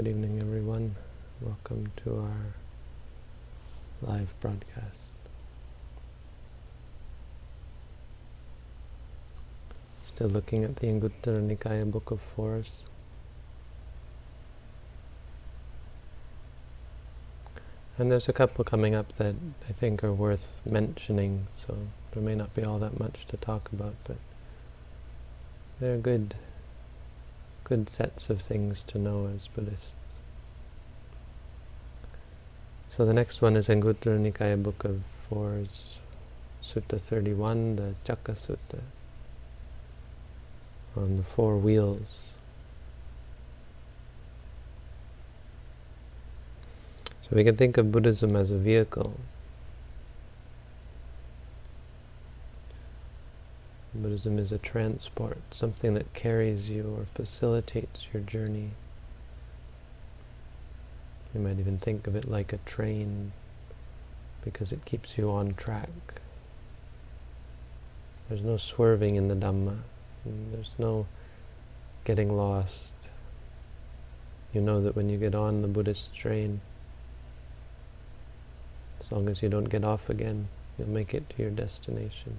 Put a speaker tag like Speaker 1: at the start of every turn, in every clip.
Speaker 1: Good evening, everyone. Welcome to our live broadcast. Still looking at the Anguttara Nikaya Book of Fours. And there's a couple coming up that I think are worth mentioning, so there may not be all that much to talk about, but they're good sets of things to know as Buddhists. So the next one is Anguttara Nikaya Book of Fours, Sutta 31, the Chakka Sutta, on the four wheels. So we can think of Buddhism as a vehicle. Buddhism is a transport, something that carries you or facilitates your journey. You might even think of it like a train, because it keeps you on track. There's no swerving in the Dhamma. There's no getting lost. You know that when you get on the Buddhist train, as long as you don't get off again, you'll make it to your destination.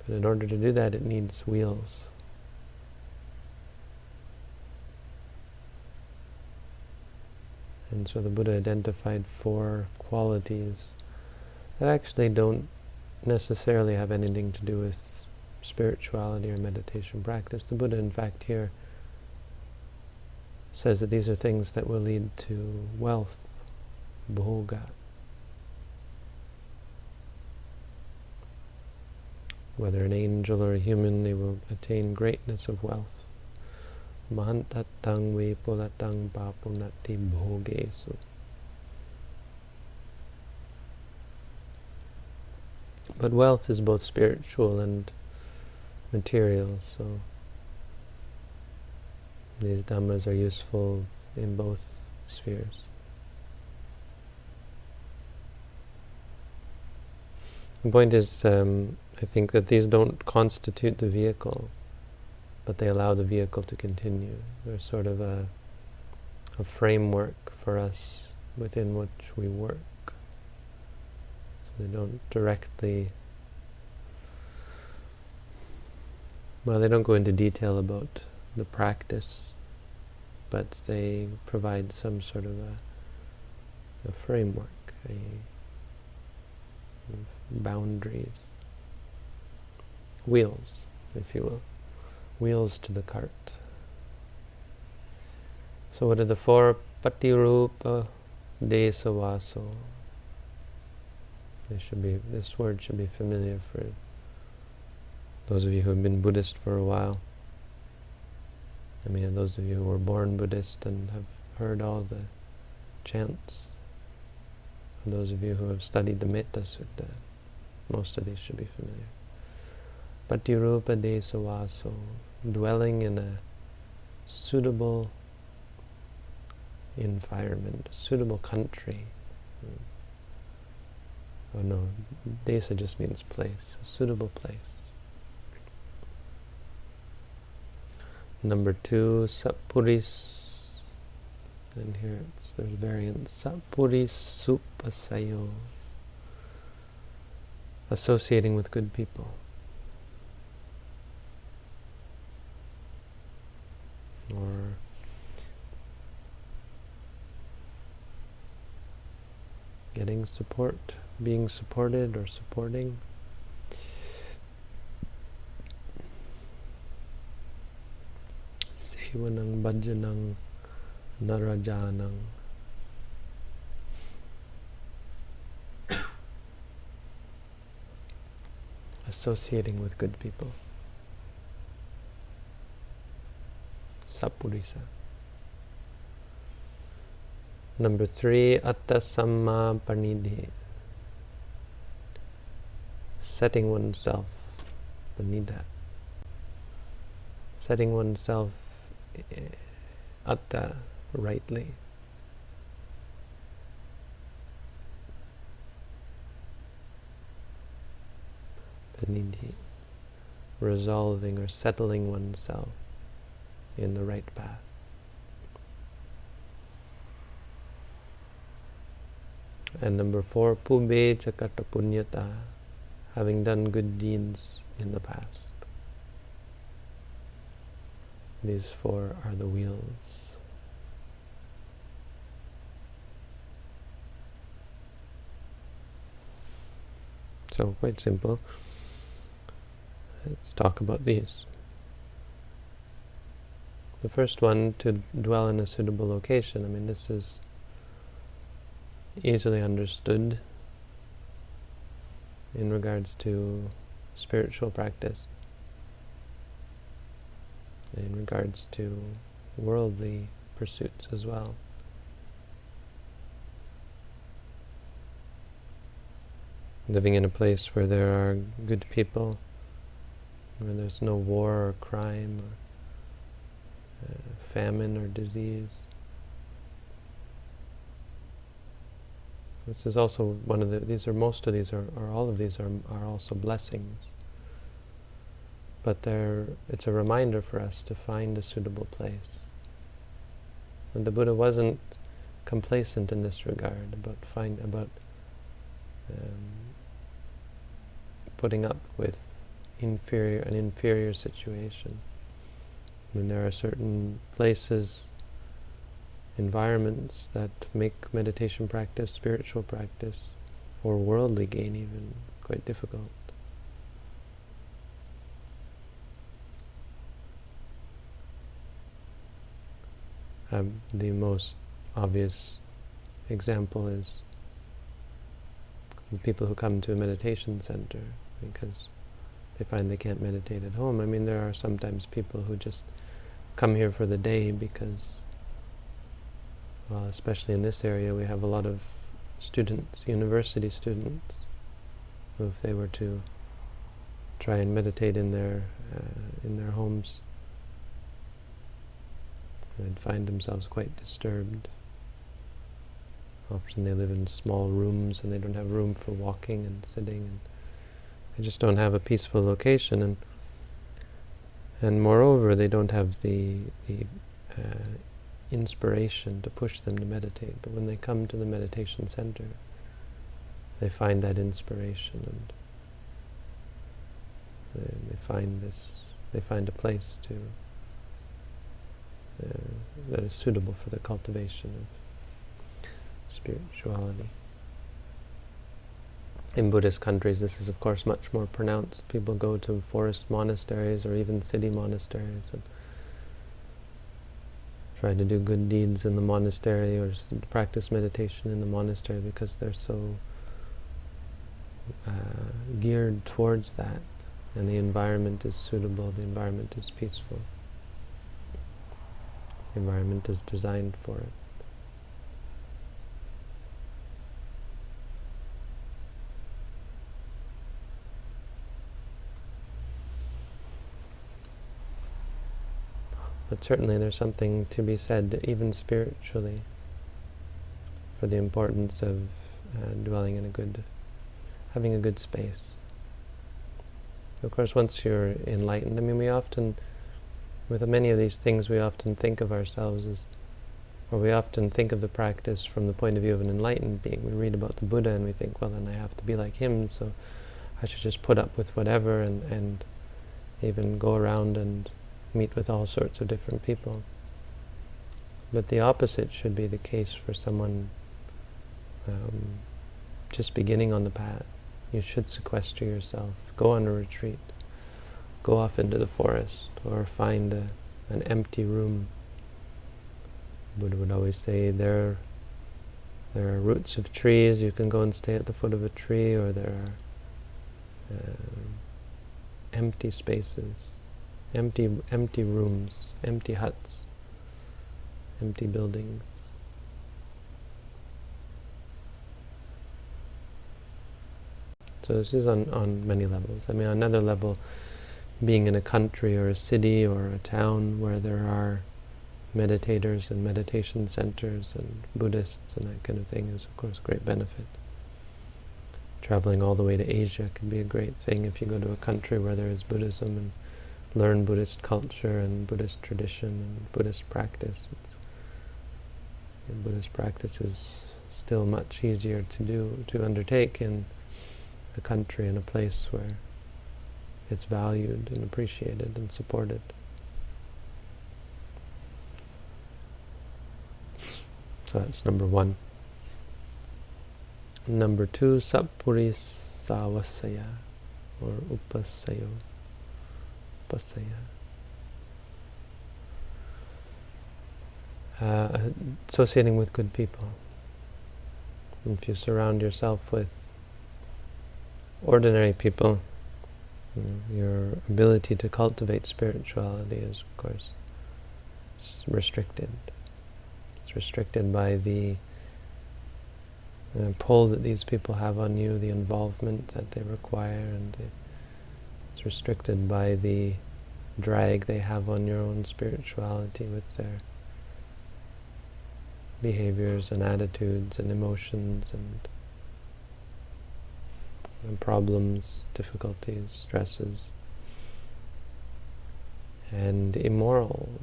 Speaker 1: But in order to do that, it needs wheels. And so the Buddha identified four qualities that actually don't necessarily have anything to do with spirituality or meditation practice. The Buddha, in fact, here says that these are things that will lead to wealth, bhoga. Whether an angel or a human, they will attain greatness of wealth. Mahantatang vipulatang papunati bhogesu. But wealth is both spiritual and material, so these dhammas are useful in both spheres. The point is, I think that these don't constitute the vehicle, but they allow the vehicle to continue. They're sort of a framework for us within which we work. So they don't directly, they don't go into detail about the practice, but they provide some sort of a framework, boundaries, wheels, if you will. Wheels to the cart. So what are the four? Patirupa desavaso. This word should be familiar for those of you who have been Buddhist for a while. I mean, those of you who were born Buddhist and have heard all the chants. And those of you who have studied the Metta Sutta, most of these should be familiar. Patirupa desavaso, dwelling in a suitable environment, suitable country. Oh no, desa just means place, a suitable place. Number 2, sapuris, and here there's variants, sapuris supasayo, associating with good people. Or getting support, being supported or supporting. Sevanang bhajanang narajanang. Associating with good people. Sapurisa. Number 3, atta samma panidhi. Setting oneself, panidha. Setting oneself atta, rightly. Panidhi. resolving or settling oneself in the right path. And number 4, pube chakata punyata, having done good deeds in the past. These 4 are the wheels. So quite simple. Let's talk about these. The first one, to dwell in a suitable location. I mean, this is easily understood in regards to spiritual practice, in regards to worldly pursuits as well. Living in a place where there are good people, where there's no war or crime or famine or disease. This is also one of the, most of these are all of these are also blessings. But it's a reminder for us to find a suitable place. And the Buddha wasn't complacent in this regard, about putting up with an inferior situation. When there are certain places, environments that make meditation practice, spiritual practice, or worldly gain even, quite difficult. The most obvious example is the people who come to a meditation center because they find they can't meditate at home. I mean, there are sometimes people who just come here for the day because, well, especially in this area, we have a lot of students, university students, who if they were to try and meditate in their homes, they'd find themselves quite disturbed. Often they live in small rooms and they don't have room for walking and sitting, and they just don't have a peaceful location, and moreover they don't have the inspiration to push them to meditate. But when they come to the meditation center, they find that inspiration, and they find a place to that is suitable for the cultivation of spirituality. In Buddhist countries, this is of course much more pronounced. People go to forest monasteries or even city monasteries and try to do good deeds in the monastery or practice meditation in the monastery because they're so geared towards that, and the environment is suitable, the environment is peaceful, the environment is designed for it. But certainly there's something to be said, even spiritually, for the importance of dwelling in having a good space. Of course, once you're enlightened, I mean, we often, with many of these things, we often think of ourselves as, or we often think of the practice from the point of view of an enlightened being. We read about the Buddha and we think, well, then I have to be like him, so I should just put up with whatever and even go around and meet with all sorts of different people. But the opposite should be the case for someone just beginning on the path. You should sequester yourself, go on a retreat, go off into the forest, or find an empty room. Buddha would always say there are roots of trees, you can go and stay at the foot of a tree, or there are empty spaces, empty rooms, empty huts, empty buildings. So this is on many levels. I mean, on another level, being in a country or a city or a town where there are meditators and meditation centers and Buddhists and that kind of thing is, of course, great benefit. Traveling all the way to Asia can be a great thing if you go to a country where there is Buddhism and learn Buddhist culture and Buddhist tradition and Buddhist practice. Buddhist practice is still much easier to undertake in a country and a place where it's valued and appreciated and supported. So that's number one. Number two, sappurisavasaya, or upasayo. Associating with good people. If you surround yourself with ordinary people, your ability to cultivate spirituality is, of course, restricted. It's restricted by the pull that these people have on you, the involvement that they require, and it's restricted by the drag they have on your own spirituality with their behaviors and attitudes and emotions and problems, difficulties, stresses, and immorality.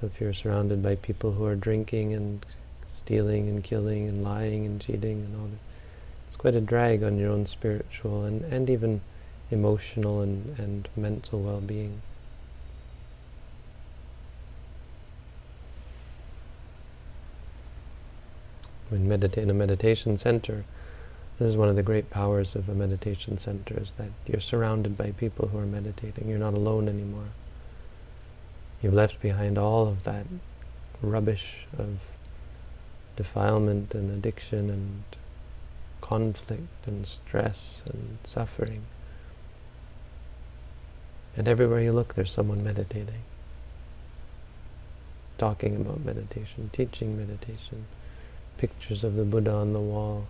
Speaker 1: So if you're surrounded by people who are drinking and stealing and killing and lying and cheating and all that, it's quite a drag on your own spiritual and even emotional and mental well-being. When in a meditation center, this is one of the great powers of a meditation center, is that you're surrounded by people who are meditating. You're not alone anymore. You've left behind all of that rubbish of defilement and addiction and conflict and stress and suffering. And everywhere you look, there's someone meditating, talking about meditation, teaching meditation, pictures of the Buddha on the wall,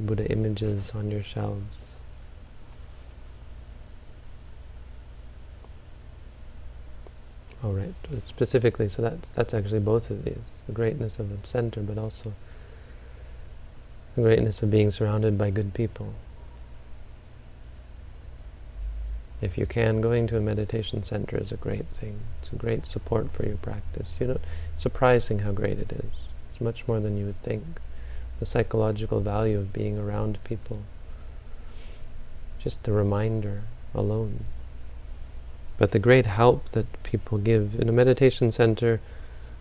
Speaker 1: Buddha images on your shelves. All right, specifically, so that's actually both of these, the greatness of the center, but also the greatness of being surrounded by good people. If you can, going to a meditation center is a great thing. It's a great support for your practice. It's surprising how great it is. It's much more than you would think. The psychological value of being around people. Just the reminder alone. But the great help that people give. In a meditation center,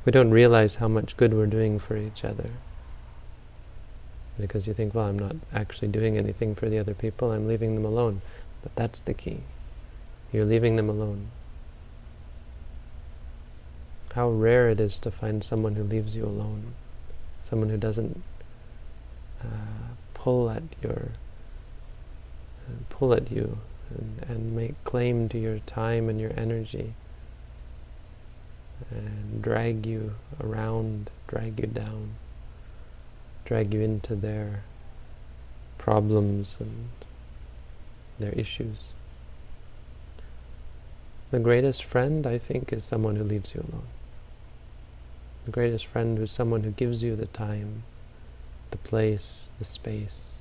Speaker 1: we don't realize how much good we're doing for each other. Because you think, well, I'm not actually doing anything for the other people, I'm leaving them alone. But that's the key. You're leaving them alone. How rare it is to find someone who leaves you alone. Someone who doesn't pull at you and make claim to your time and your energy and drag you around, drag you down, drag you into their problems and their issues. The greatest friend, I think, is someone who leaves you alone. The greatest friend is someone who gives you the time, the place, the space,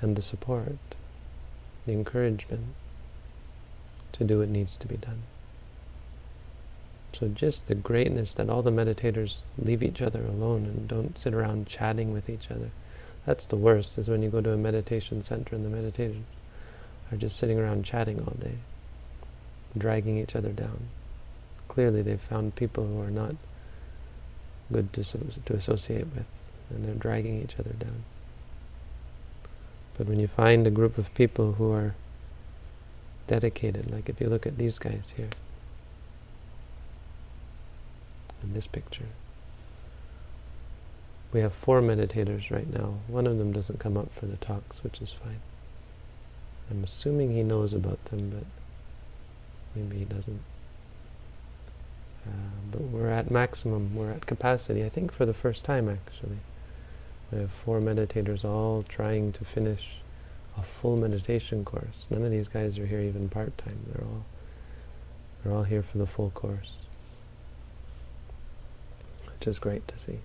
Speaker 1: and the support, the encouragement to do what needs to be done. So just the greatness that all the meditators leave each other alone and don't sit around chatting with each other. That's the worst, is when you go to a meditation center and the meditators are just sitting around chatting all day, dragging each other down. Clearly they've found people who are not good to associate with, and they're dragging each other down. But when you find a group of people who are dedicated, like if you look at these guys here, in this picture, we have 4 meditators right now. One of them doesn't come up for the talks, which is fine. I'm assuming he knows about them, but maybe he doesn't. But we're at maximum, we're at capacity, I think for the first time actually. We have 4 meditators all trying to finish a full meditation course. None of these guys are here even part-time. They're all here for the full course, which is great to see.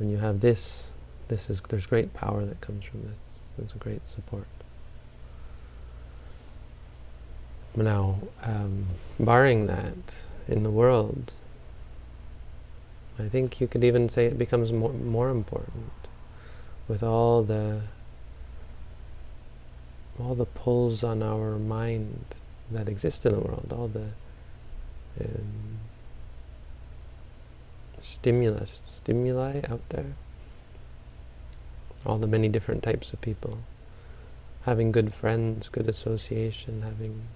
Speaker 1: when you have this, there's great power that comes from this. There's a great support. Now, barring that, in the world, I think you could even say it becomes more important with all the pulls on our mind that exist in the world, all the stimuli out there, all the many different types of people. Having good friends, good association, having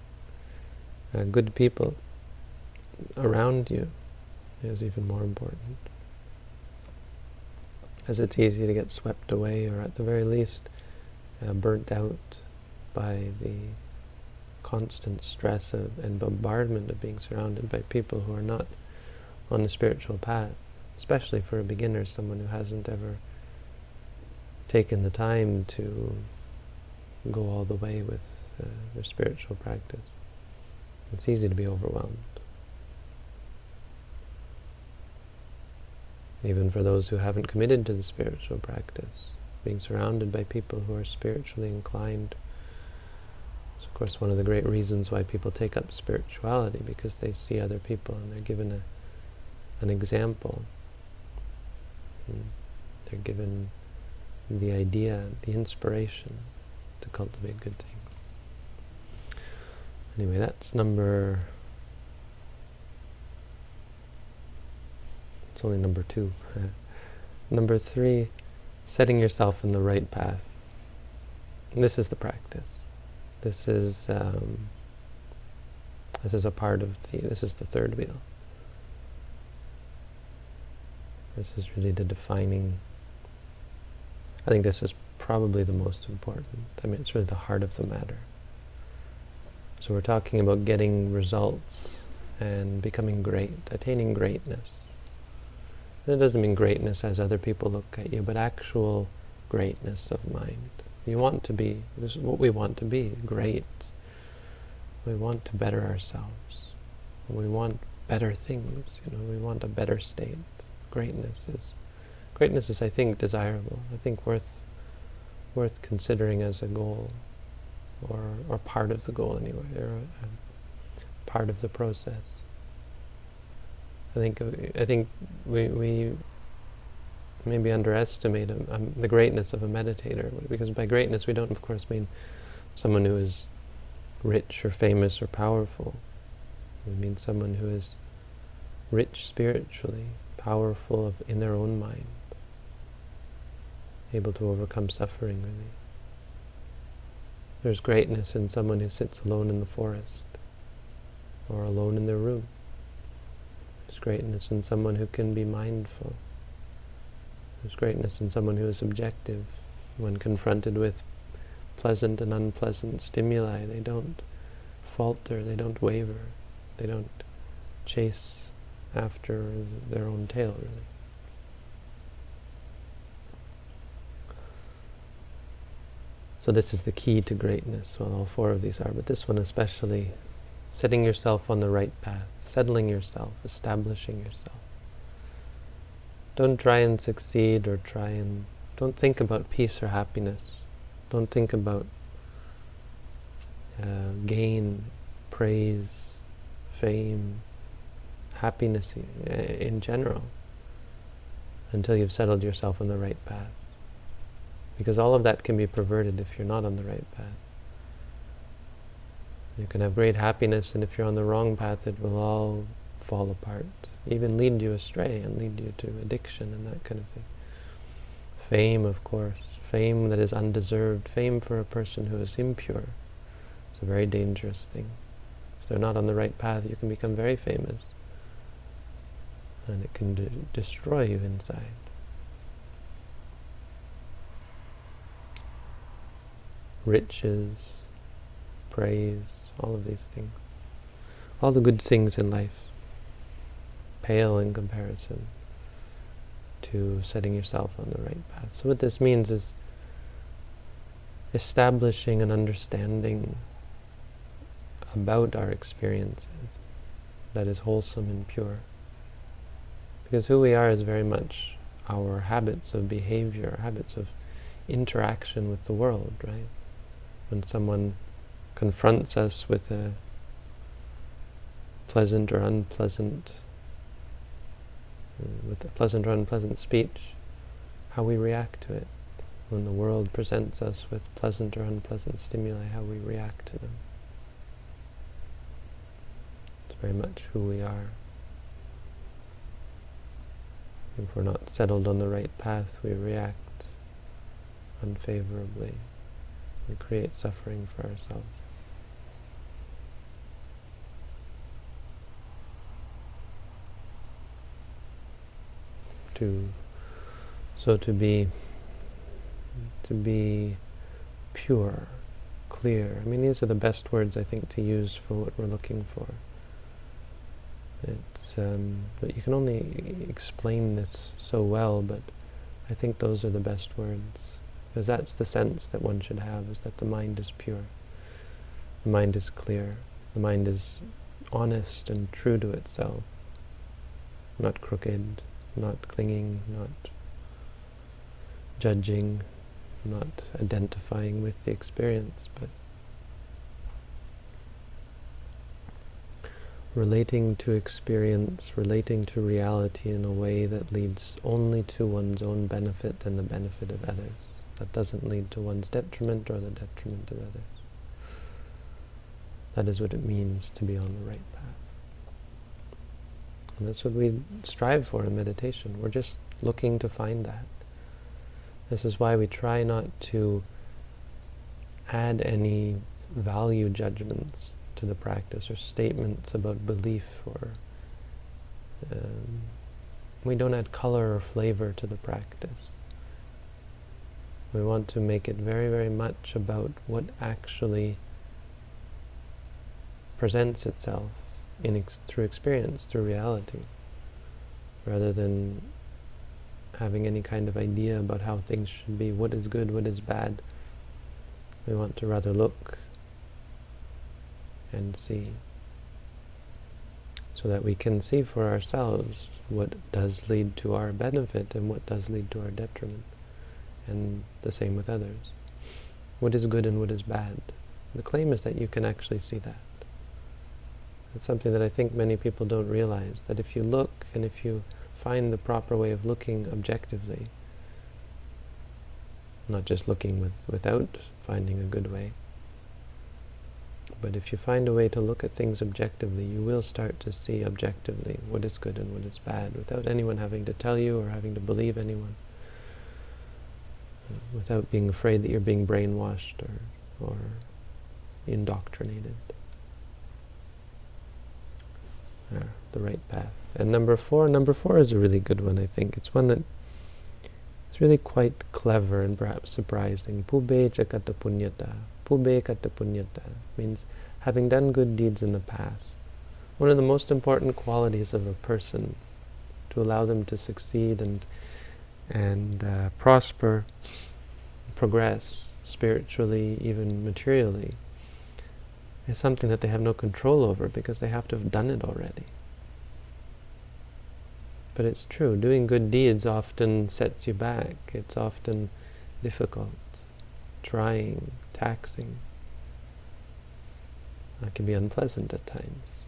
Speaker 1: good people around you is even more important. As it's easy to get swept away, or at the very least burnt out by the constant stress and bombardment of being surrounded by people who are not on the spiritual path, especially for a beginner, someone who hasn't ever taken the time to go all the way with their spiritual practice. It's easy to be overwhelmed. Even for those who haven't committed to the spiritual practice, being surrounded by people who are spiritually inclined. It's of course one of the great reasons why people take up spirituality, because they see other people and they're given an example. They're given the idea, the inspiration to cultivate good things. Anyway, that's it's only number 2. Number 3, setting yourself in the right path. And this is the practice. This is a part of this is the third wheel. This is really the defining. I think this is probably the most important. I mean, it's really the heart of the matter. So we're talking about getting results and becoming great, attaining greatness. And it doesn't mean greatness as other people look at you, but actual greatness of mind. You want to be, this is what we want to be, great. We want to better ourselves. We want better things, we want a better state. Greatness is, I think, desirable. I think worth considering as a goal, or part of the goal anyway, or a part of the process. I think we maybe underestimate the greatness of a meditator, because by greatness we don't, of course, mean someone who is rich or famous or powerful. We mean someone who is rich spiritually, powerful in their own mind, able to overcome suffering, really. There's greatness in someone who sits alone in the forest, or alone in their room. There's greatness in someone who can be mindful. There's greatness in someone who is objective. When confronted with pleasant and unpleasant stimuli, they don't falter, they don't waver, they don't chase after their own tail, really. So this is the key to greatness. Well, all 4 of these are, but this one especially, setting yourself on the right path, settling yourself, establishing yourself. Don't try and succeed, or don't think about peace or happiness. Don't think about gain, praise, fame, happiness in general, until you've settled yourself on the right path. Because all of that can be perverted if you're not on the right path. You can have great happiness, and if you're on the wrong path, it will all fall apart, even lead you astray and lead you to addiction and that kind of thing. Fame, of course, fame that is undeserved, fame for a person who is impure, is a very dangerous thing. If they're not on the right path, you can become very famous, and it can destroy you inside. Riches, praise, all of these things, all the good things in life, pale in comparison to setting yourself on the right path. So what this means is establishing an understanding about our experiences that is wholesome and pure. Because who we are is very much our habits of behavior, habits of interaction with the world, right? When someone confronts us with a pleasant or unpleasant speech, how we react to it. When the world presents us with pleasant or unpleasant stimuli, how we react to them. It's very much who we are. If we're not settled on the right path, we react unfavorably. We create suffering for ourselves. So to be pure, clear. I mean, these are the best words I think to use for what we're looking for. It's but you can only explain this so well, but I think those are the best words, because that's the sense that one should have, is that the mind is pure, the mind is clear, the mind is honest and true to itself, not crooked, not clinging, not judging, not identifying with the experience, but relating to experience, relating to reality in a way that leads only to one's own benefit and the benefit of others. That doesn't lead to one's detriment or the detriment of others. That is what it means to be on the right path. And that's what we strive for in meditation. We're just looking to find that. This is why we try not to add any value judgments to the practice or statements about belief, or we don't add color or flavor to the practice. We want to make it very, very much about what actually presents itself through experience, through reality, rather than having any kind of idea about how things should be, what is good, what is bad. We want to rather look and see, so that we can see for ourselves what does lead to our benefit and what does lead to our detriment, and the same with others. What is good and what is bad. The claim is that you can actually see that. It's something that I think many people don't realize, that if you look and if you find the proper way of looking objectively, not just looking without finding a good way, but if you find a way to look at things objectively, you will start to see objectively what is good and what is bad, without anyone having to tell you or having to believe anyone, without being afraid that you're being brainwashed or indoctrinated. The right path. And number four is a really good one, I think. It's one that is really quite clever and perhaps surprising. Pubbe cakata punyata. Pubbe kata punyata means having done good deeds in the past. One of the most important qualities of a person to allow them to succeed and prosper, progress spiritually, even materially, is something that they have no control over, because they have to have done it already. But it's true, doing good deeds often sets you back. It's often difficult, trying, taxing. It can be unpleasant at times.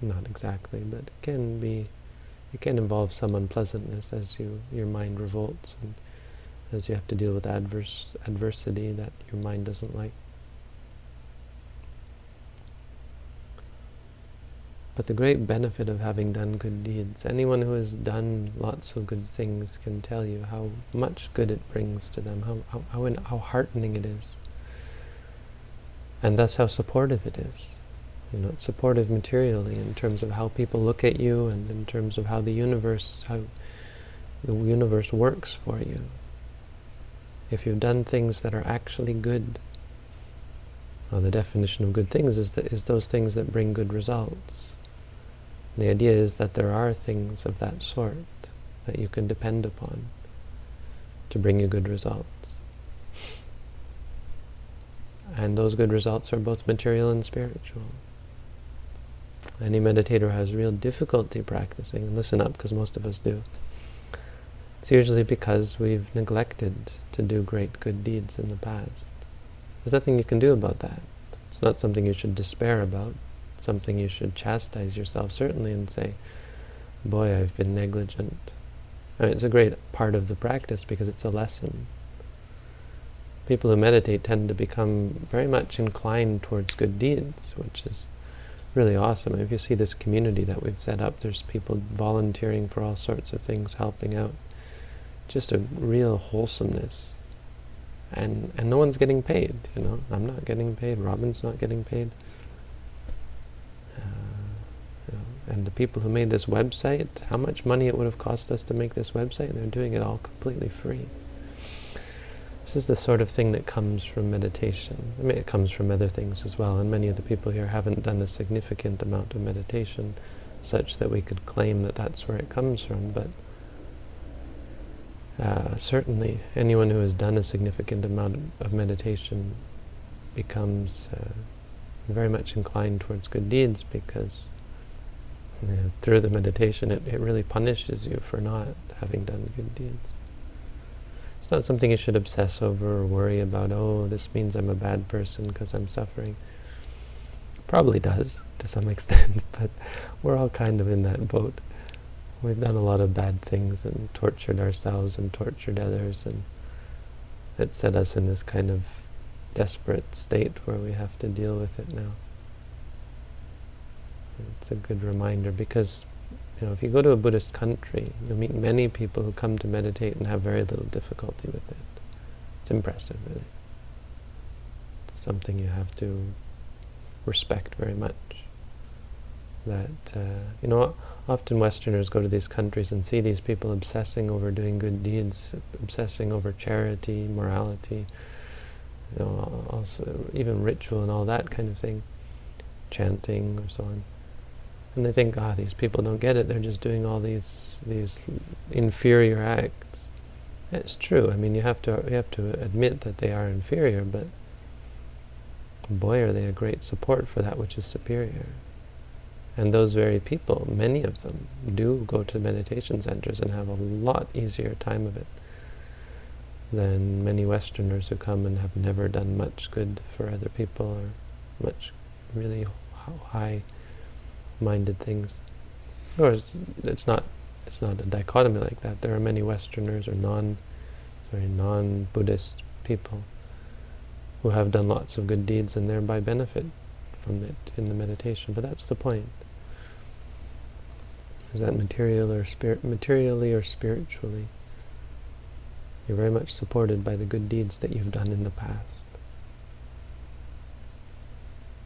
Speaker 1: Not exactly, but it can involve some unpleasantness as your mind revolts, and as you have to deal with adversity that your mind doesn't like. But the great benefit of having done good deeds, anyone who has done lots of good things can tell you how much good it brings to them, how heartening it is, and thus how supportive it is. It's supportive materially in terms of how people look at you, and in terms of how the universe works for you. If you've done things that are actually good, well, the definition of good things is those things that bring good results. The idea is that there are things of that sort that you can depend upon to bring you good results. And those good results are both material and spiritual. Any meditator who has real difficulty practicing, and listen up because most of us do, It's usually because we've neglected to do great good deeds in the past. There's nothing you can do about that. It's not something you should despair about. It's something you should chastise yourself, certainly, and say, boy, I've been negligent. I mean, it's a great part of the practice because it's a lesson. People who meditate tend to become very much inclined towards good deeds, which is really awesome. If you see this community that we've set up, there's people volunteering for all sorts of things, helping out. Just a real wholesomeness. And no one's getting paid, you know. I'm not getting paid, Robin's not getting paid. And the people who made this website, how much money it would have cost us to make this website, and they're doing it all completely free. This is the sort of thing that comes from meditation. I mean, it comes from other things as well, and many of the people here haven't done a significant amount of meditation, such that we could claim that that's where it comes from, but certainly anyone who has done a significant amount of meditation becomes very much inclined towards good deeds, because through the meditation it really punishes you for not having done good deeds. It's not something you should obsess over or worry about. Oh, this means I'm a bad person because I'm suffering. Probably does to some extent, but we're all kind of in that boat. We've done a lot of bad things and tortured ourselves and tortured others, and it set us in this kind of desperate state where we have to deal with it now. It's a good reminder, because if you go to a Buddhist country, you'll meet many people who come to meditate and have very little difficulty with it. It's impressive, really. It's something you have to respect very much. That, often Westerners go to these countries and see these people obsessing over doing good deeds, obsessing over charity, morality, also even ritual and all that kind of thing, chanting or so on. And they think, these people don't get it, they're just doing all these inferior acts. It's true. I mean, you have to admit that they are inferior, but boy, are they a great support for that which is superior. And those very people, many of them, do go to meditation centers and have a lot easier time of it than many Westerners who come and have never done much good for other people, or much really high-minded things. Or it's not a dichotomy like that. There are many Westerners or non-Buddhist people who have done lots of good deeds and thereby benefit from it in the meditation. But that's the point. Is that materially or spiritually, you're very much supported by the good deeds that you've done in the past.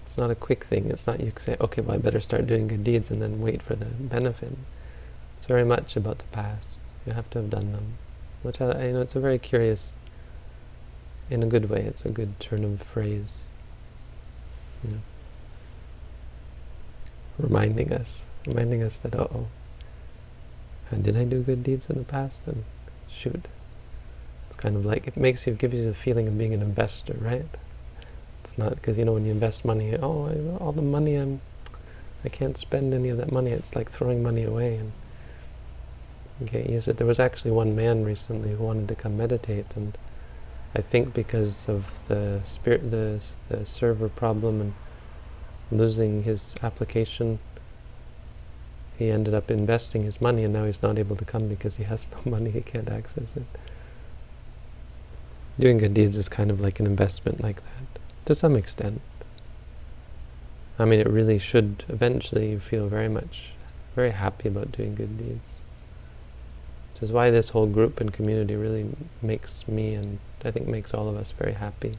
Speaker 1: It's not a quick thing. It's not you can say, okay, well, I better start doing good deeds and then wait for the benefit. It's very much about the past. You have to have done them. Which it's a very curious, in a good way, it's a good turn of phrase. Reminding us that, did I do good deeds in the past? And shoot. It's kind of like, gives you the feeling of being an investor, right? It's not, because when you invest money, all the money I can't spend any of that money. It's like throwing money away, and you can't use it. There was actually one man recently who wanted to come meditate, and I think because of the server problem and losing his application, he ended up investing his money, and now he's not able to come because he has no money, he can't access it. Doing good deeds is kind of like an investment like that, to some extent. I mean, it really should eventually feel very happy about doing good deeds. Which is why this whole group and community really makes me, and I think makes all of us, very happy.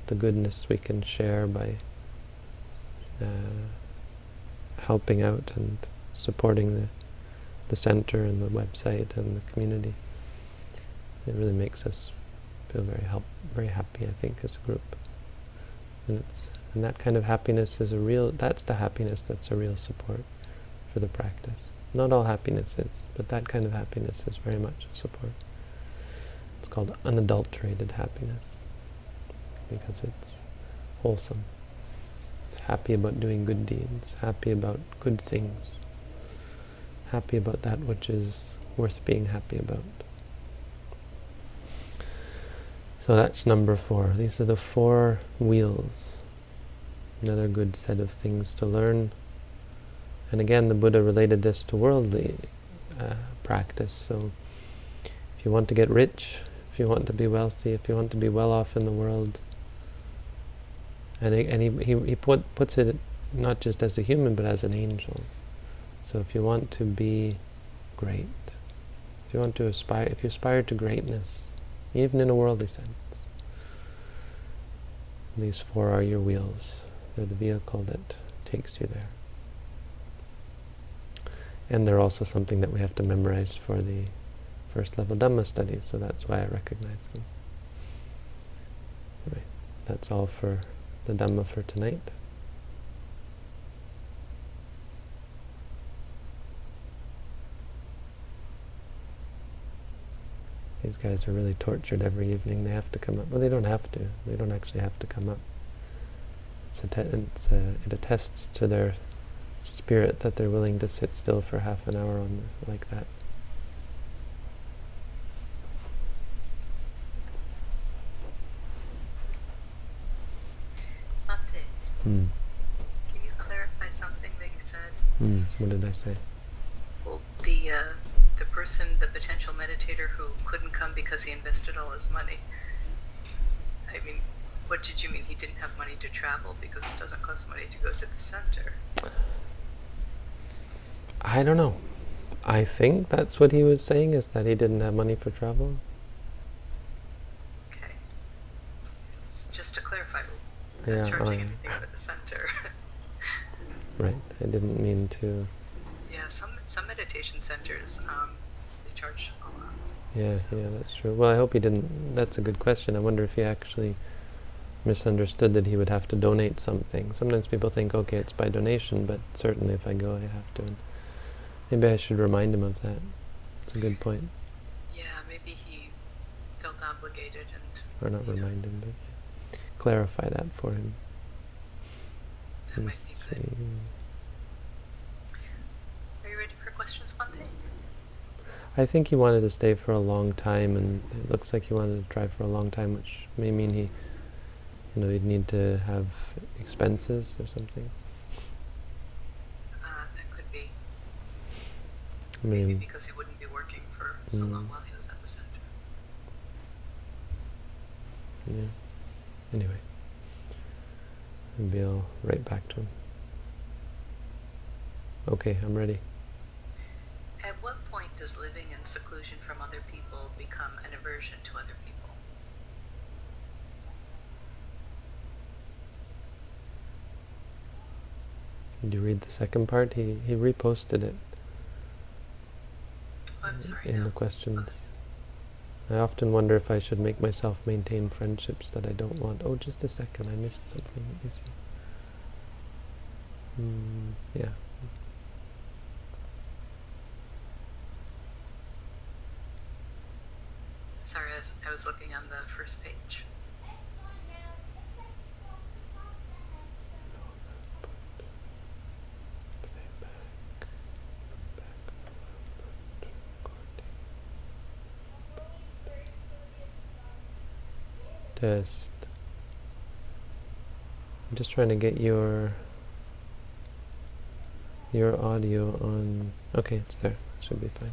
Speaker 1: The goodness we can share by helping out and supporting the center and the website and the community. It really makes us feel very happy, I think, as a group. And that kind of happiness that's the happiness that's a real support for the practice. Not all happiness is, but that kind of happiness is very much a support. It's called unadulterated happiness, because it's wholesome. It's happy about doing good deeds, happy about good things, happy about that which is worth being happy about. So that's number 4. These are the 4 wheels. Another good set of things to learn. And again, the Buddha related this to worldly practice. So if you want to get rich, if you want to be wealthy, if you want to be well off in the world, and he puts it not just as a human, but as an angel. So if you want to be great, if you aspire to greatness, even in a worldly sense, these 4 are your wheels. They're the vehicle that takes you there. And they're also something that we have to memorize for the first level Dhamma study, so that's why I recognize them. Right. That's all for the Dhamma for tonight. These guys are really tortured every evening. They have to come up. Well, they don't have to. They don't actually have to come up. It attests to their spirit that they're willing to sit still for half an hour like that.
Speaker 2: Mate,
Speaker 1: Can
Speaker 2: you clarify something that you said?
Speaker 1: What did I say?
Speaker 2: Well, the person, the potential meditator who couldn't come because he invested all his money. I mean, what did you mean? He didn't have money to travel because it doesn't cost money to go to the center?
Speaker 1: I don't know. I think that's what he was saying, is that he didn't have money for travel.
Speaker 2: Okay. Just to clarify,
Speaker 1: Yeah,
Speaker 2: not charging anything for the center.
Speaker 1: Right. I didn't mean to.
Speaker 2: Yeah, some meditation centers, they charge a lot.
Speaker 1: Yeah, that's true. Well, I hope he didn't. That's a good question. I wonder if he actually misunderstood that he would have to donate something. Sometimes people think, okay, it's by donation, but certainly if I go, I have to. And maybe I should remind him of that. It's a good point.
Speaker 2: Yeah, maybe he felt obligated and...
Speaker 1: Or not remind him, but clarify that for him.
Speaker 2: That might be good. Are you ready for questions, Bhante?
Speaker 1: I think he wanted to stay for a long time, and it looks like he wanted to try for a long time, which may mean he'd need to have expenses or something.
Speaker 2: That could be.
Speaker 1: I mean,
Speaker 2: Maybe because he wouldn't be working for so long while he was at the center.
Speaker 1: Yeah. Anyway, maybe I'll write back to him. Okay, I'm ready.
Speaker 2: At what point does living in seclusion from other people become an aversion to other people?
Speaker 1: Did you read the second part? He reposted it.
Speaker 2: Oh, I'm sorry,
Speaker 1: in
Speaker 2: no.
Speaker 1: the questions. I often wonder if I should make myself maintain friendships that I don't want. Oh, just a second, I missed something. Let me see. Yeah.
Speaker 2: Sorry, I was looking on the first page.
Speaker 1: Test. I'm just trying to get your audio on. Okay, it's there. Should be fine.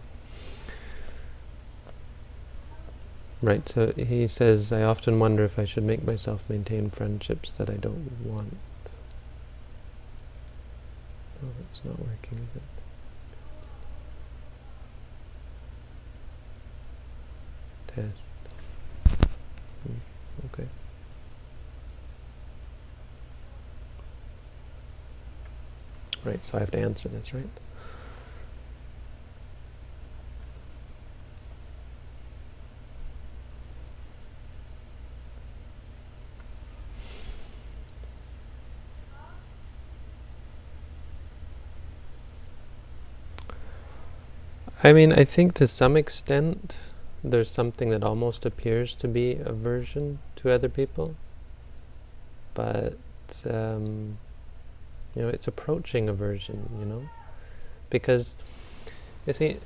Speaker 1: Right, so he says, I often wonder if I should make myself maintain friendships that I don't want. Oh, that's not working, is it? Test. Okay. Right, so I have to answer this, right? I mean, I think to some extent there's something that almost appears to be aversion to other people, but it's approaching aversion, because you see,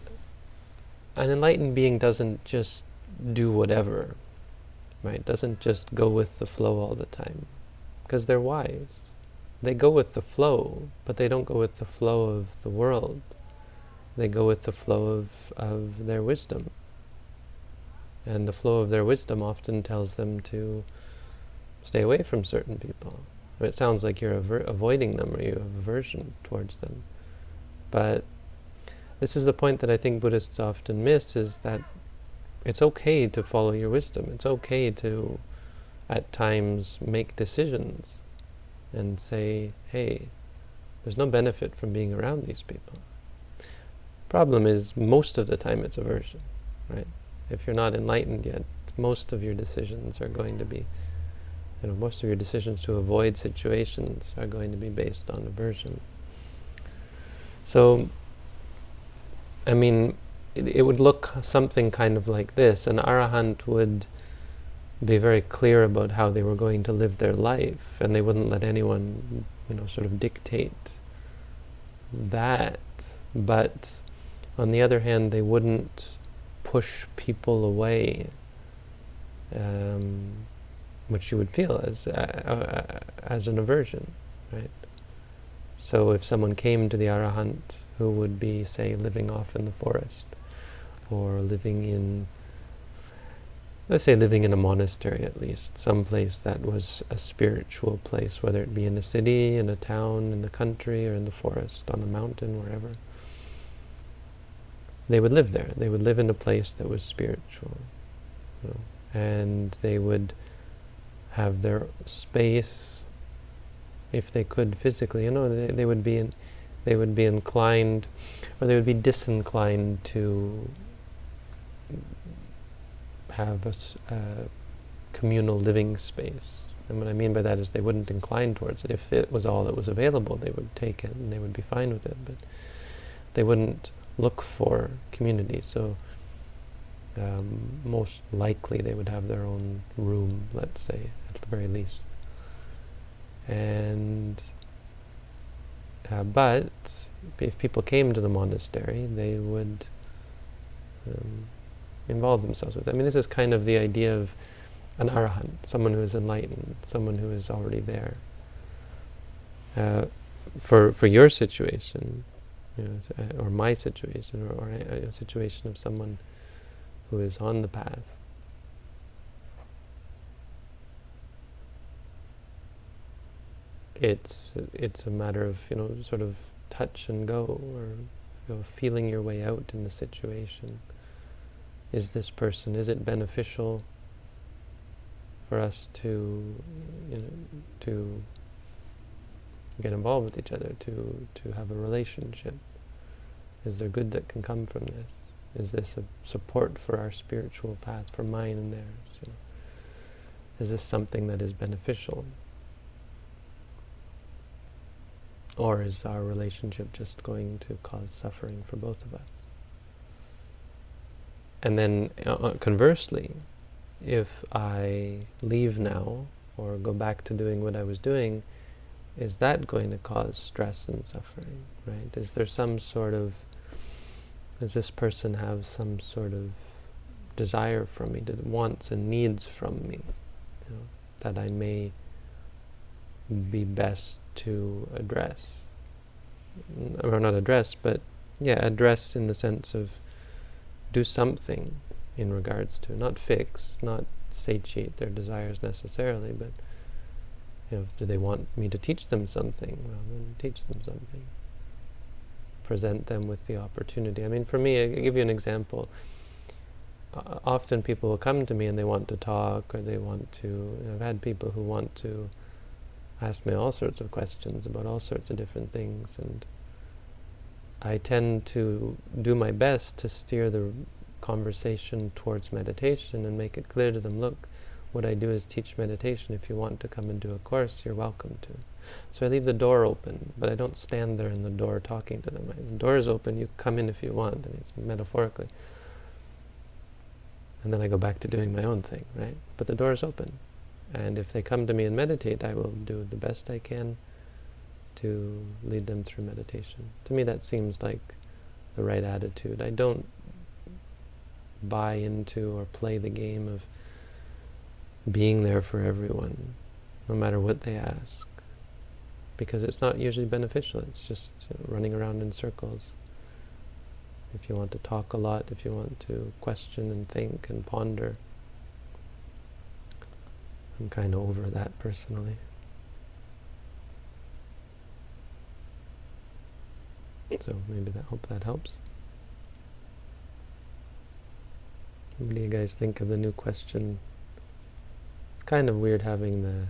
Speaker 1: an enlightened being doesn't just do whatever, right? Doesn't just go with the flow all the time, because they're wise. They go with the flow, but they don't go with the flow of the world. They go with the flow of their wisdom. And the flow of their wisdom often tells them to stay away from certain people. It sounds like you're avoiding them, or you have aversion towards them. But this is the point that I think Buddhists often miss, is that it's okay to follow your wisdom. It's okay to, at times, make decisions and say, hey, there's no benefit from being around these people. Problem is, most of the time it's aversion, right? If you're not enlightened yet, most of your decisions are going to be, most of your decisions to avoid situations are going to be based on aversion. So, I mean, it would look something kind of like this. An arahant would be very clear about how they were going to live their life, and they wouldn't let anyone, sort of dictate that. But on the other hand, they wouldn't push people away, which you would feel as an aversion, right? So if someone came to the arahant who would be, say, living off in the forest, or living in, let's say living in a monastery at least, some place that was a spiritual place, whether it be in a city, in a town, in the country, or in the forest, on a mountain, wherever, they would live there. They would live in a place that was spiritual, and they would have their space, if they could physically. They would be inclined, or they would be disinclined to have a communal living space. And what I mean by that is they wouldn't incline towards it. If it was all that was available, they would take it and they would be fine with it, but they wouldn't look for community. So most likely they would have their own room, let's say, at the very least. And but if people came to the monastery, they would involve themselves with it. I mean, this is kind of the idea of an arahant, someone who is enlightened, someone who is already there. For your situation, or my situation, or a situation of someone who is on the path, it's a matter of sort of touch and go, or feeling your way out in the situation. Is this person, is it beneficial for us to to get involved with each other, to have a relationship? Is there good that can come from this? Is this a support for our spiritual path, for mine and theirs? Is this something that is beneficial? Or is our relationship just going to cause suffering for both of us? And then conversely, if I leave now, or go back to doing what I was doing, is that going to cause stress and suffering, right? Is there some sort of, does this person have some sort of desire from me, wants and needs from me, that I may be best to address? Or not address, but address in the sense of do something in regards to, not fix, not satiate their desires necessarily, but do they want me to teach them something? Well, then teach them something. Present them with the opportunity. I mean, for me, I'll give you an example. Often people will come to me and they want to talk, or they want to, I've had people who want to ask me all sorts of questions about all sorts of different things, and I tend to do my best to steer the conversation towards meditation and make it clear to them, look, what I do is teach meditation. If you want to come and do a course, you're welcome to. So I leave the door open, but I don't stand there in the door talking to them. The door is open, you come in if you want. I mean, it's metaphorically. And then I go back to doing my own thing, right? But the door is open. And if they come to me and meditate, I will do the best I can to lead them through meditation. To me, that seems like the right attitude. I don't buy into or play the game of being there for everyone, no matter what they ask. Because it's not usually beneficial, it's just running around in circles. If you want to talk a lot, if you want to question and think and ponder, I'm kind of over that personally. So maybe hope that helps. What do you guys think of the new question? It's kind of weird having the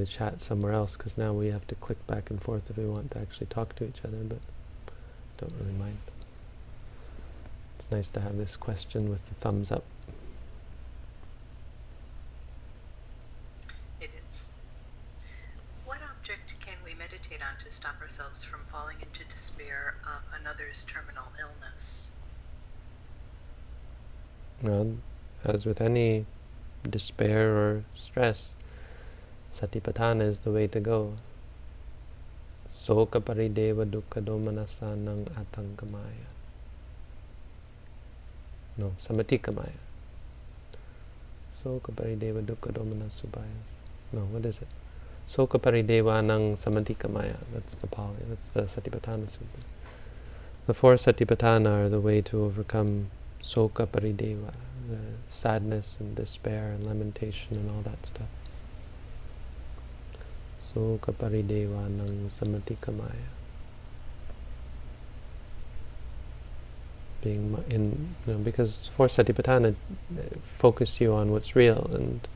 Speaker 1: chat somewhere else, because now we have to click back and forth if we want to actually talk to each other, but don't really mind. It's nice to have this question with the thumbs up.
Speaker 2: It is. What object can we meditate on to stop ourselves from falling into despair of another's terminal illness?
Speaker 1: Well, as with any despair or stress, Satipatthana is the way to go. Soka parideva dukkha domanasanang atankamaya. No, samatikamaya. Soka parideva dukkha domanasubhaya. No, what is it? Soka paridevanang samatikamaya. That's the Pali, that's the Satipatthana Sutta. The four Satipatthana are the way to overcome Soka parideva, the sadness and despair and lamentation and all that stuff. Soka paridevanang samatikamaya. Being in, because four Satipatthana focus you on what's real, and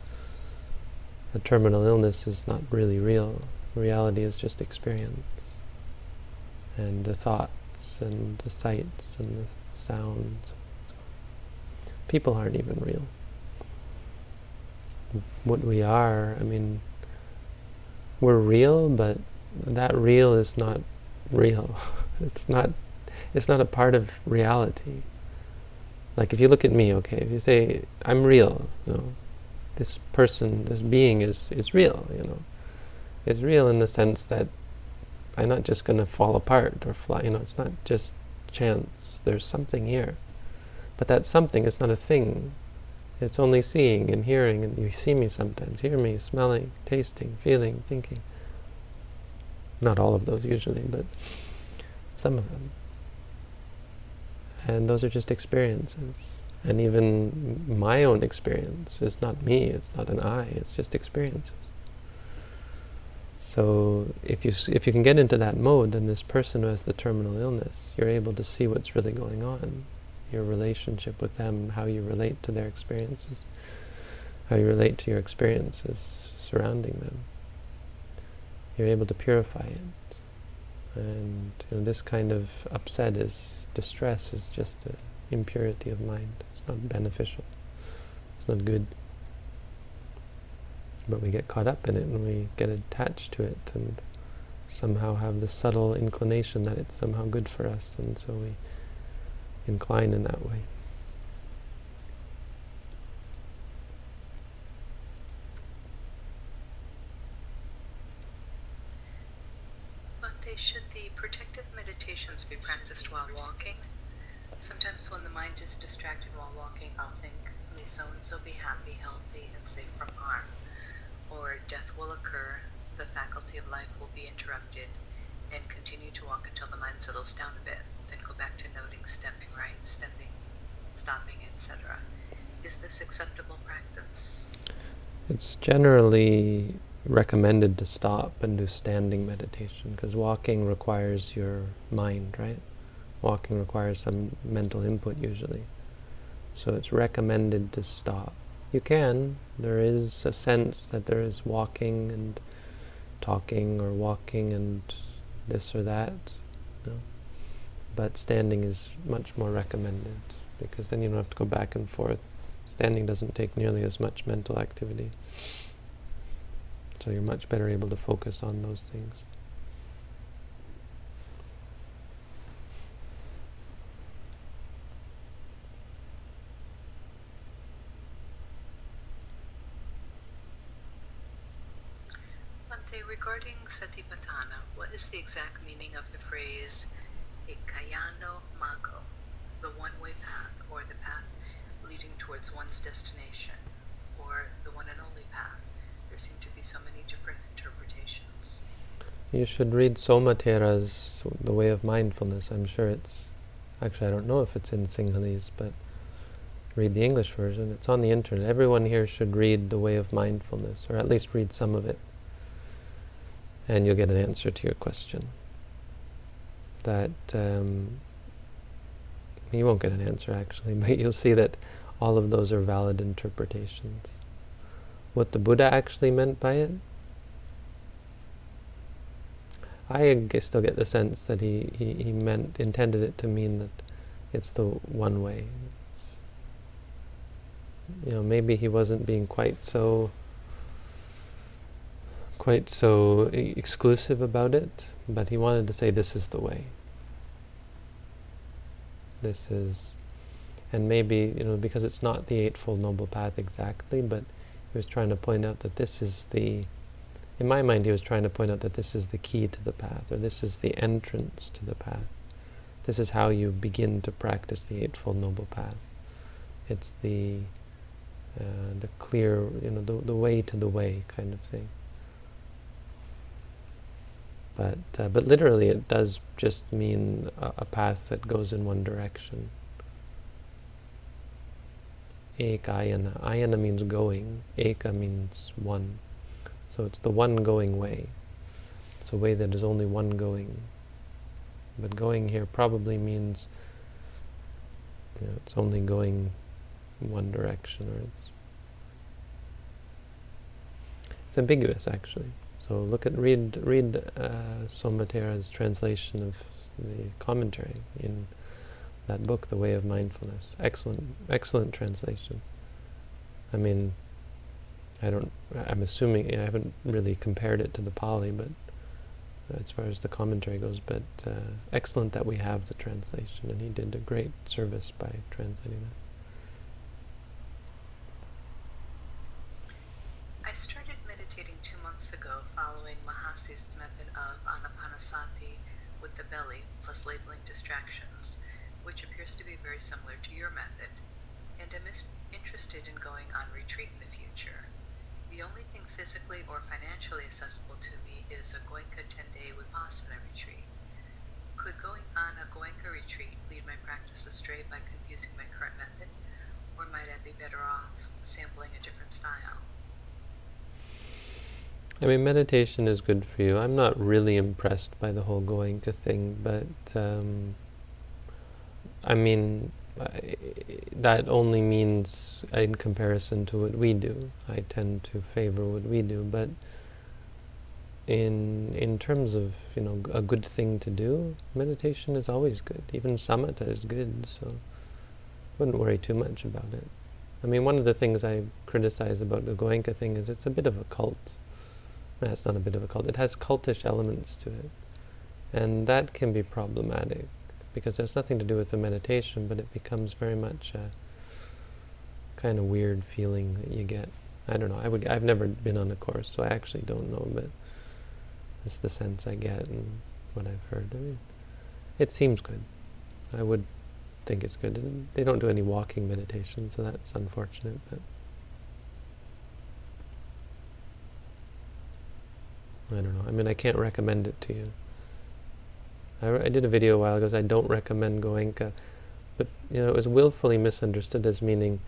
Speaker 1: a terminal illness is not really real. Reality is just experience, and the thoughts and the sights and the sounds. People aren't even real. What we are, we're real, but that real is not real. It's not a part of reality. Like if you look at me, okay, if you say, I'm real, this person, this being is real, It's real in the sense that I'm not just going to fall apart or fly, it's not just chance. There's something here. But that something is not a thing. It's only seeing and hearing, and you see me sometimes, hear me, smelling, tasting, feeling, thinking. Not all of those usually, but some of them. And those are just experiences. And even my own experience is not me, it's not an I, it's just experiences. So if you can get into that mode, then this person who has the terminal illness, you're able to see what's really going on. Your relationship with them, how you relate to their experiences, how you relate to your experiences surrounding them. You're able to purify it. And this kind of distress is just an impurity of mind. It's not beneficial. It's not good. But we get caught up in it and we get attached to it and somehow have the subtle inclination that it's somehow good for us, and so we incline in that way.
Speaker 2: Bhante, should the protective meditations be practiced while walking? Sometimes when the mind is distracted while walking, I'll think, may so-and-so be happy, healthy, and safe from harm. Or death will occur, the faculty of life will be interrupted, and continue to walk until the mind settles down a bit, then go back to noting stepping right, stepping, stopping, etc. Is this acceptable practice?
Speaker 1: It's generally recommended to stop and do standing meditation, because walking requires your mind, right? Walking requires some mental input usually. So it's recommended to stop. You can. There is a sense that there is walking and talking, or walking and this or that. But standing is much more recommended, because then you don't have to go back and forth. Standing doesn't take nearly as much mental activity. So you're much better able to focus on those things.
Speaker 2: Regarding Satipatthana, what is the exact meaning of the phrase Ekayano Mago, the one-way path, or the path towards one's destination, or the one and only path. There seem to be so many different interpretations.
Speaker 1: You should read Somatera's The Way of Mindfulness. I'm sure it's... Actually, I don't know if it's in Sinhalese, but read the English version. It's on the internet. Everyone here should read The Way of Mindfulness, or at least read some of it. And you'll get an answer to your question. That... you won't get an answer, actually, but you'll see that all of those are valid interpretations. What the Buddha actually meant by it, I still get the sense that he intended it to mean that it's the one way. Maybe he wasn't being quite so exclusive about it, but he wanted to say this is the way. This is, and maybe, because it's not the Eightfold Noble Path exactly, but he was trying to point out that this is in my mind he was trying to point out that this is the key to the path, or this is the entrance to the path. This is how you begin to practice the Eightfold Noble Path. It's the clear, the way to the way kind of thing. But literally it does just mean a path that goes in one direction. Ekayana. Ayana means going. Eka means one. So it's the one going way. It's a way that is only one going. But going here probably means it's only going one direction, or it's ambiguous actually. So read Somatera's translation of the commentary in that book, The Way of Mindfulness. Excellent translation. I mean, I'm assuming, I haven't really compared it to the Pali, but as far as the commentary goes, but excellent that we have the translation, and he did a great service by translating that.
Speaker 2: I started meditating 2 months ago following Mahasi's method of anapanasati with the belly plus labeling distractions, which appears to be very similar to your method, and I'm interested in going on retreat in the future. The only thing physically or financially accessible to me is a Goenka 10-day Vipassana retreat. Could going on a Goenka retreat lead my practice astray by confusing my current method, or might I be better off sampling a different style?
Speaker 1: I mean, meditation is good for you. I'm not really impressed by the whole Goenka thing, but I mean, that only means in comparison to what we do. I tend to favor what we do, but in terms of a good thing to do, meditation is always good. Even samatha is good, so I wouldn't worry too much about it. I mean, one of the things I criticize about the Goenka thing is it's a bit of a cult. It's not a bit of a cult. It has cultish elements to it, and that can be problematic, because there's nothing to do with the meditation, but it becomes very much a kind of weird feeling that you get. I don't know. I've never been on a course, so I actually don't know, but it's the sense I get and what I've heard. I mean, it seems good. I would think it's good. And they don't do any walking meditation, so that's unfortunate, but I don't know. I mean, I can't recommend it to you. I did a video a while ago, I don't recommend Goenka, but it was willfully misunderstood as meaning,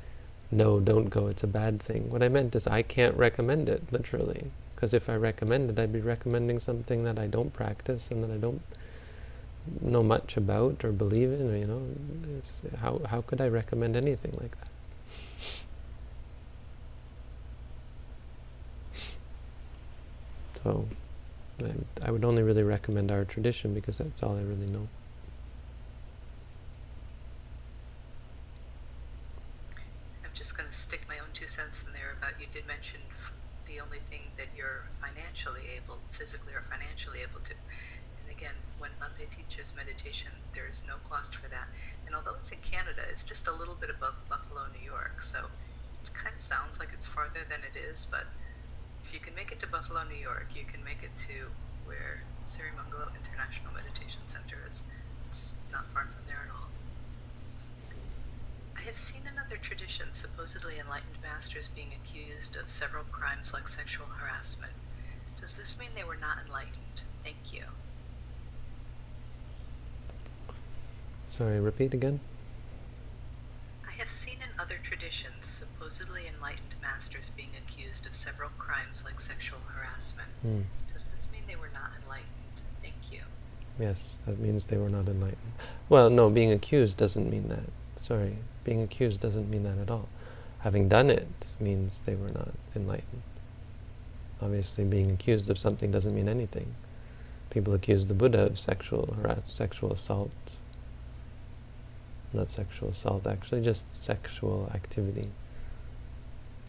Speaker 1: no, don't go, it's a bad thing. What I meant is I can't recommend it, literally, because if I recommend it, I'd be recommending something that I don't practice and that I don't know much about or believe in, how could I recommend anything like that? So I would only really recommend our tradition because that's all I really know.
Speaker 2: I'm just going to stick my own 2 cents in there about, you did mention the only thing that you're physically or financially able to. And again, when Bhante teaches meditation, there's no cost for that. And although it's in Canada, it's just a little bit above Buffalo, New York, so it kind of sounds like it's farther than it is, but if you can make it to Buffalo, New York, you can make it to where Sirimangalo International Meditation Center is. It's not far from there at all. I have seen another tradition traditions, supposedly enlightened masters being accused of several crimes like sexual harassment. Does this mean they were not enlightened? Thank you.
Speaker 1: Sorry, repeat again?
Speaker 2: I have seen in other traditions supposedly enlightened masters being accused of several crimes like sexual harassment. Does this mean they were not enlightened? Thank you.
Speaker 1: Yes, that means they were not enlightened. Well, no, being accused doesn't mean that. Sorry, being accused doesn't mean that at all. Having done it means they were not enlightened. Obviously, being accused of something doesn't mean anything. People accuse the Buddha of sexual assault. Not sexual assault, actually, just sexual activity.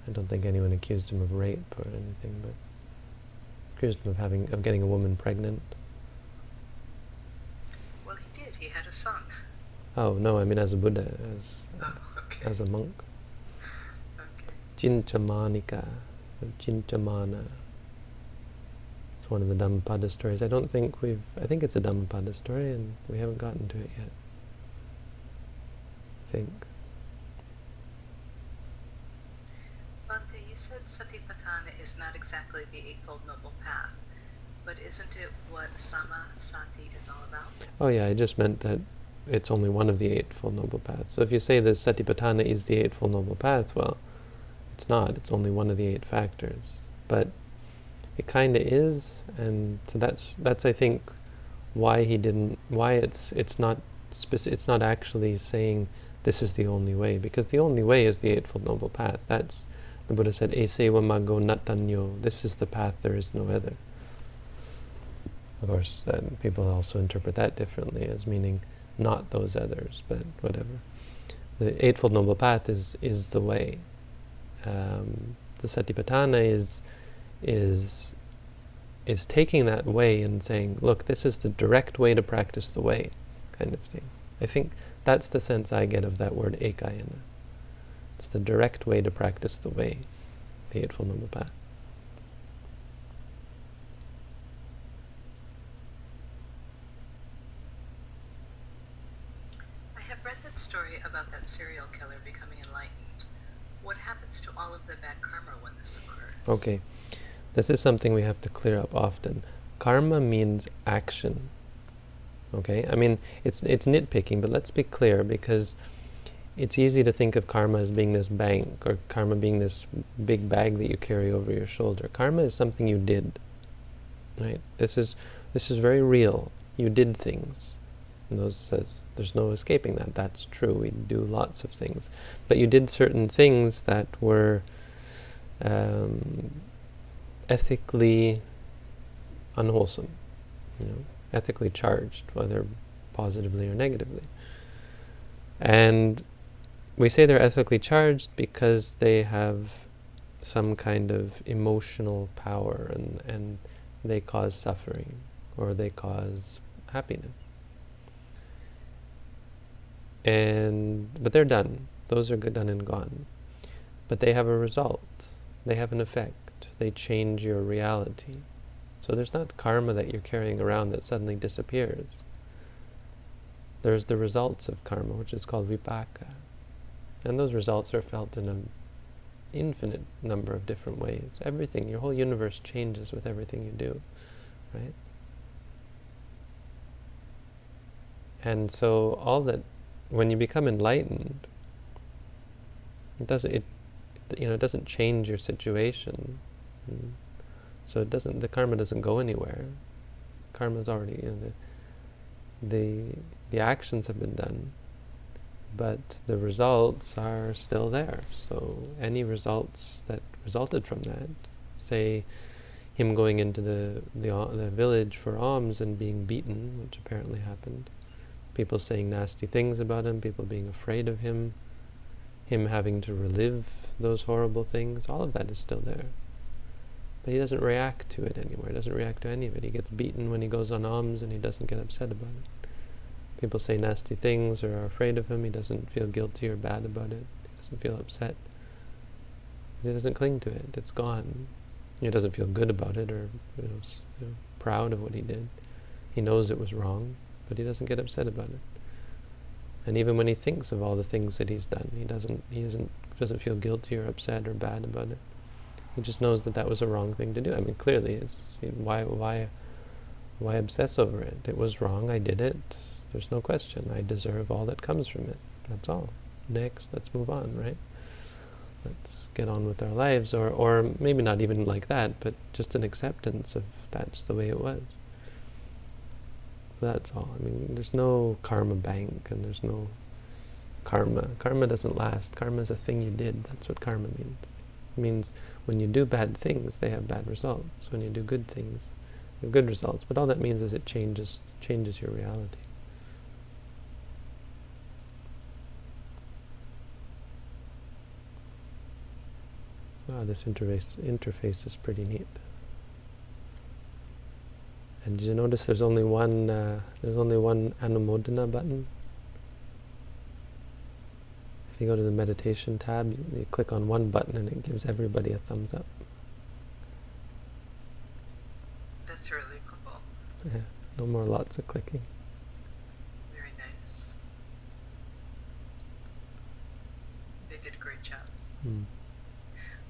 Speaker 1: I don't think anyone accused him of rape or anything, but accused him of getting a woman pregnant.
Speaker 2: Well, he did. He had a son.
Speaker 1: Oh, no, I mean as a Buddha,
Speaker 2: Okay.
Speaker 1: as a monk.
Speaker 2: Okay.
Speaker 1: Chinchamanika, or Chinchamana. It's one of the Dhammapada stories. I think it's a Dhammapada story, and we haven't gotten to it yet. I think.
Speaker 2: Bhante, you said Satipatthana is not exactly the Eightfold Noble Path, but isn't it what Sama Sati is all about?
Speaker 1: Oh yeah, I just meant that it's only one of the Eightfold Noble Paths. So if you say the Satipatthana is the Eightfold Noble Path, well, it's not. It's only one of the 8 factors. But it kind of is, and so that's I think why it's not actually saying this is the only way, because the only way is the Eightfold Noble Path. That's, the Buddha said, Esewa Maggo Natanyo, this is the path, there is no other. Of course, people also interpret that differently, as meaning not those others, but whatever. The Eightfold Noble Path is the way. The Satipatthana is taking that way and saying, look, this is the direct way to practice the way, kind of thing. I think that's the sense I get of that word ekayana. It's the direct way to practice the way, the Eightfold Noble Path.
Speaker 2: I have read that story about that serial killer becoming enlightened. What happens to all of the bad karma when this occurs?
Speaker 1: Okay, this is something we have to clear up often. Karma means action. Okay, I mean, it's nitpicking, but let's be clear, because it's easy to think of karma as being this bank, or karma being this big bag that you carry over your shoulder. Karma is something you did, right? This is very real. You did things. And those says there's no escaping that. That's true. We do lots of things, but you did certain things that were ethically unwholesome. Ethically charged, whether positively or negatively. And we say they're ethically charged because they have some kind of emotional power, and they cause suffering, or they cause happiness. But they're done. Those are done and gone. But they have a result. They have an effect. They change your reality. So there's not karma that you're carrying around that suddenly disappears. There's the results of karma, which is called vipaka. And those results are felt in an infinite number of different ways. Everything, your whole universe changes with everything you do, right? And so all that, when you become enlightened, it doesn't change your situation. So the karma doesn't go anywhere. Karma is already, the actions have been done, but the results are still there. So any results that resulted from that, say him going into the village for alms and being beaten, which apparently happened, people saying nasty things about him, people being afraid of him having to relive those horrible things, all of that is still there. But he doesn't react to it anymore. He doesn't react to any of it. He gets beaten when he goes on alms, and he doesn't get upset about it. People say nasty things or are afraid of him. He doesn't feel guilty or bad about it. He doesn't feel upset. He doesn't cling to it. It's gone. He doesn't feel good about it or proud of what he did. He knows it was wrong, but he doesn't get upset about it. And even when he thinks of all the things that he's done, he doesn't feel guilty or upset or bad about it. He just knows that that was a wrong thing to do. I mean, clearly, why obsess over it? It was wrong. I did it. There's no question. I deserve all that comes from it. That's all. Next, let's move on, right? Let's get on with our lives, or maybe not even like that, but just an acceptance of that's the way it was. So that's all. I mean, there's no karma bank, and there's no karma. Karma doesn't last. Karma is a thing you did. That's what karma means. It means when you do bad things, they have bad results. When you do good things, you have good results. But all that means is it changes your reality. Wow, this interface is pretty neat. And did you notice there's only one Anumodana button? If you go to the meditation tab, you click on one button and it gives everybody a thumbs up.
Speaker 2: That's really cool.
Speaker 1: Yeah, no more lots of clicking.
Speaker 2: Very nice. They did a great job.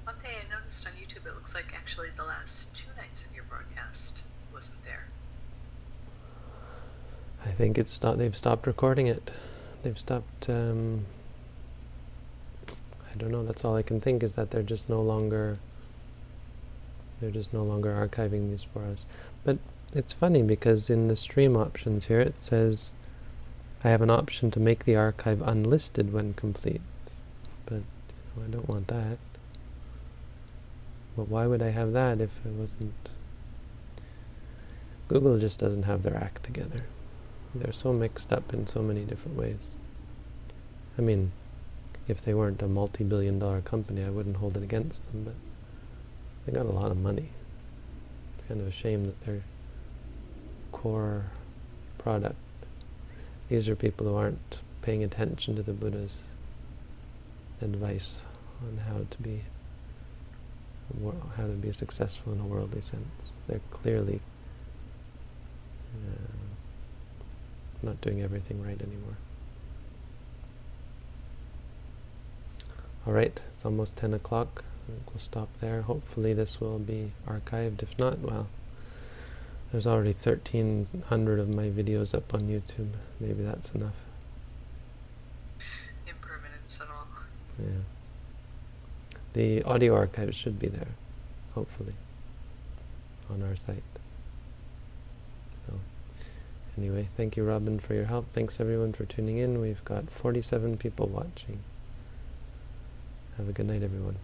Speaker 2: One thing I noticed on YouTube, it looks like actually the last 2 nights of your broadcast wasn't there.
Speaker 1: I think they've stopped recording it. They've stopped, I don't know, that's all I can think is that they're just no longer archiving these for us. But it's funny because in the stream options here it says I have an option to make the archive unlisted when complete. But I don't want that. But why would I have that if it wasn't... Google just doesn't have their act together. They're so mixed up in so many different ways. I mean, if they weren't a multi-billion-dollar company, I wouldn't hold it against them, but they got a lot of money. It's kind of a shame that their core product, these are people who aren't paying attention to the Buddha's advice on how to be successful in a worldly sense. They're clearly not doing everything right anymore. Alright, it's almost 10 o'clock. I think we'll stop there. Hopefully this will be archived. If not, well, there's already 1,300 of my videos up on YouTube. Maybe that's enough.
Speaker 2: Impermanence and all.
Speaker 1: Yeah. The audio archives should be there, hopefully, on our site. So, anyway, thank you, Robin, for your help. Thanks, everyone, for tuning in. We've got 47 people watching. Have a good night, everyone.